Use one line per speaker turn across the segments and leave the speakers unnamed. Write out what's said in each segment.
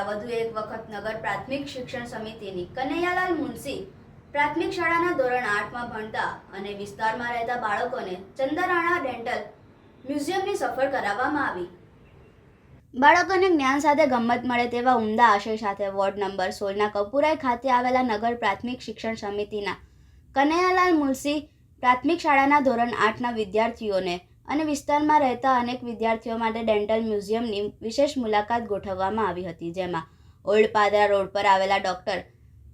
દ્વારા વધુ એક વખત નગર પ્રાથમિક શિક્ષણ સમિતિની કનૈયાલાલ મુનશી પ્રાથમિક શાળાના ધોરણ 8માં ભણતા અને વિસ્તારમાં રહેતા બાળકોને ચંદરાણા ડેન્ટલ મ્યુઝિયમની સફર કરાવવામાં આવી। બાળકોને જ્ઞાન સાથે ગમ્મત મળે તેવા ઉમદા આશય સાથે વોર્ડ નંબર 16ના કપુરાઈ ખાતે આવેલા નગર પ્રાથમિક શિક્ષણ સમિતિના કનૈયાલાલ મુનશી પ્રાથમિક શાળાના ધોરણ 8ના વિદ્યાર્થીઓને અને વિસ્તારમાં રહેતા અનેક વિદ્યાર્થીઓ માટે ડેન્ટલ મ્યુઝિયમની વિશેષ મુલાકાત ગોઠવવામાં આવી હતી, જેમાં ઓલ્ડ પાદરા રોડ પર આવેલા ડૉક્ટર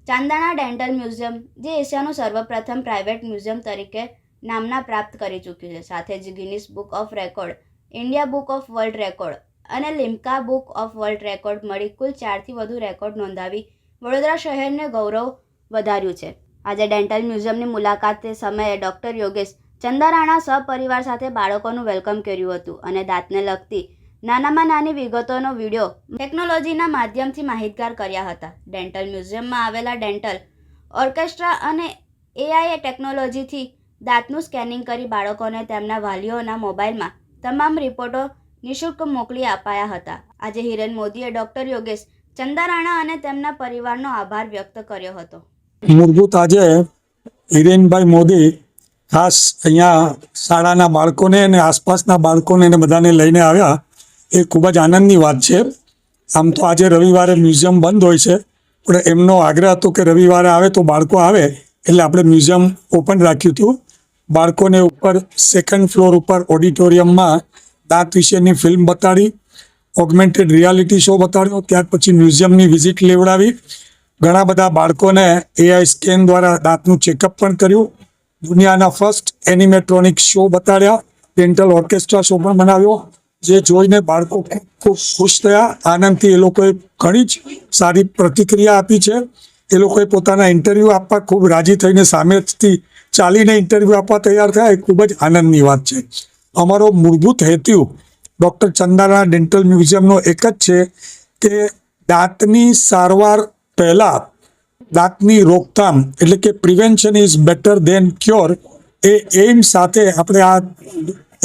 ચાંદાણા ડેન્ટલ મ્યુઝિયમ, જે એશિયાનું સર્વપ્રથમ પ્રાઇવેટ મ્યુઝિયમ તરીકે નામના પ્રાપ્ત કરી ચૂક્યું છે, સાથે જ Guinness book of record, India book of world record અને Limca book of world record મળી કુલ 4થી વધુ રેકોર્ડ નોંધાવી વડોદરા શહેરને ગૌરવ વધાર્યું છે। આજે ડેન્ટલ મ્યુઝિયમની મુલાકાતે સમયે ડૉક્ટર યોગેશ ચંદરાણા સપરિવાર સાથે બાળકોનું વેલકમ કર્યું હતું અને દાંતને લગતી નાનામાં નાની વિગતોનો વિડીયો ટેકનોલોજીના માધ્યમથી માહિતગાર કર્યા હતા। ડેન્ટલ મ્યુઝિયમમાં આવેલા ડેન્ટલ ઓર્કેસ્ટ્રા અને એઆઈ ટેકનોલોજીથી દાંતનું સ્કેનિંગ કરી બાળકોને તેમના વાલીઓના મોબાઈલમાં તમામ રિપોર્ટો નિઃશુલ્ક મોકલી અપાયા હતા। આજે હિરેન મોદીએ ડૉક્ટર યોગેશ ચંદરાણા અને તેમના પરિવારનો આભાર વ્યક્ત કર્યો હતો।
મૂળભૂત આજે હિરેનભાઈ મોદી ખાસ અહીંયા શાળાના બાળકોને અને આસપાસના બાળકોને એને બધાને લઈને આવ્યા, એ ખૂબ જ આનંદની વાત છે। આમ તો આજે રવિવારે મ્યુઝિયમ બંધ હોય છે, પણ એમનો આગ્રહ હતો કે રવિવારે આવે તો બાળકો આવે, એટલે આપણે મ્યુઝિયમ ઓપન રાખ્યું હતું। બાળકોને ઉપર 2nd ફ્લોર ઉપર ઓડિટોરિયમમાં દાંત વિશેની ફિલ્મ બતાડી, ઓગમેન્ટેડ રિયાલિટી શો બતાડ્યો, ત્યાર પછી મ્યુઝિયમની વિઝિટ લેવડાવી, ઘણા બધા બાળકોને એઆઈ સ્કેન દ્વારા દાંતનું ચેકઅપ પણ કર્યું, દુનિયાના ફર્સ્ટ એનિમેટ્રોનિક શો બતાડ્યા, ડેન્ટલ ઓર્કેસ્ટ્રા શો પણ બનાવ્યો, જે જોઈને બાળકો ખૂબ ખુશ થયા। આનંદથી એ લોકોએ ઘણી જ સારી પ્રતિક્રિયા આપી છે। એ લોકોએ પોતાના ઇન્ટરવ્યૂ આપવા ખૂબ રાજી થઈને સામેથી ચાલીને ઇન્ટરવ્યૂ આપવા તૈયાર થયા, એ ખૂબ જ આનંદની વાત છે। અમારો મૂળભૂત હેતુ ડૉક્ટર ચંદરાણા ડેન્ટલ મ્યુઝિયમનો એક જ છે કે દાંતની સારવાર પહેલાં દાંતની રોકથામ એટલે કે prevention is better than cure, એ એમ સાથે આપણે આ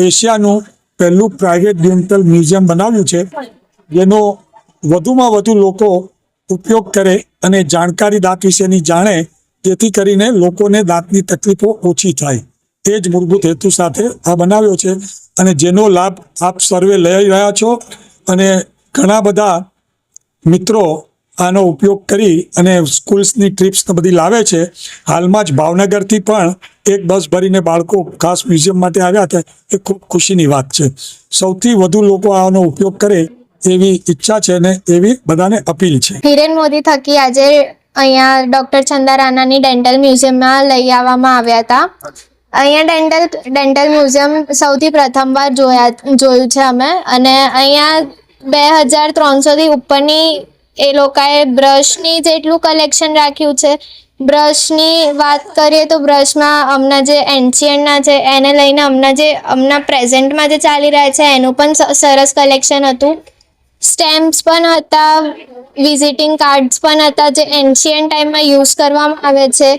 એશિયાનું પહેલું પ્રાઇવેટ ડેન્ટલ મ્યુઝિયમ બનાવ્યું છે, જેનો વધુમાં વધુ લોકો ઉપયોગ કરે અને જાણકારી દાંત વિશેની જાણે, જેથી કરીને લોકોને દાંતની તકલીફો ઓછી થાય। એ જ મૂળભૂત હેતુ સાથે આ બનાવ્યો છે અને જેનો લાભ આપ સર્વે લઈ રહ્યા છો અને ઘણા બધા મિત્રો આનો ઉપયોગ કરી અને સ્કૂલ્સની ટ્રીપ્સને બધી લાવે છે। હાલમાં જ ભાવનગરથી પણ એક બસ ભરીને બાળકો ખાસ મ્યુઝિયમ માટે આવ્યા હતા, એ ખૂબ ખુશીની વાત છે। સૌથી વધુ લોકો આનો ઉપયોગ કરે એવી ઈચ્છા છે ને એવી બધાને અપીલ છે।
હિરેન મોદી થકી આજે અહીંયા ડૉક્ટર ચંદરાણાની ડેન્ટલ મ્યુઝિયમમાં લઈ આવવામાં આવ્યા હતા। અહીંયા ડેન્ટલ મ્યુઝિયમ સૌથી પ્રથમવાર જોયું છે અમે, અને અહીંયા 2300થી ઉપરની એ લોકોએ બ્રશની જેટલું કલેક્શન રાખ્યું છે। બ્રશની વાત કરીએ તો બ્રશમાં હમણાં જે એન્શિયન્ટના છે એને લઈને હમણાં પ્રેઝન્ટમાં જે ચાલી રહ્યા છે એનું પણ સરસ કલેક્શન હતું। સ્ટેમ્પ્સ પણ હતા, વિઝિટિંગ કાર્ડ્સ પણ હતા, જે એન્શિયન્ટ ટાઈમમાં યુઝ કરવામાં આવે છે,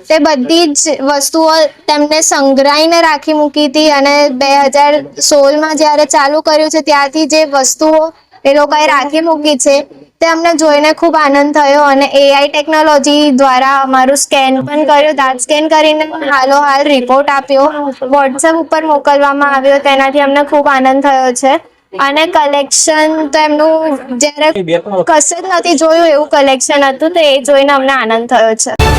તે બધી જ વસ્તુઓ તેમને સંગ્રહીને રાખી મૂકી હતી। અને 2016માં જ્યારે ચાલુ કર્યું છે ત્યારથી જે વસ્તુઓ એ લોકોએ રાખી મૂકી છે તે અમને જોઈને ખૂબ આનંદ થયો, અને એઆઈ ટેકનોલોજી દ્વારા અમારું સ્કેન પણ કર્યું, દાંત સ્કેન કરીને હાલ રિપોર્ટ આપ્યો, વોટ્સએપ ઉપર મોકલવામાં આવ્યો, તેનાથી અમને ખૂબ આનંદ થયો છે। અને કલેક્શન તો એમનું જ્યારે કશે જ નથી જોયું એવું કલેક્શન હતું, તો એ જોઈને અમને આનંદ થયો છે।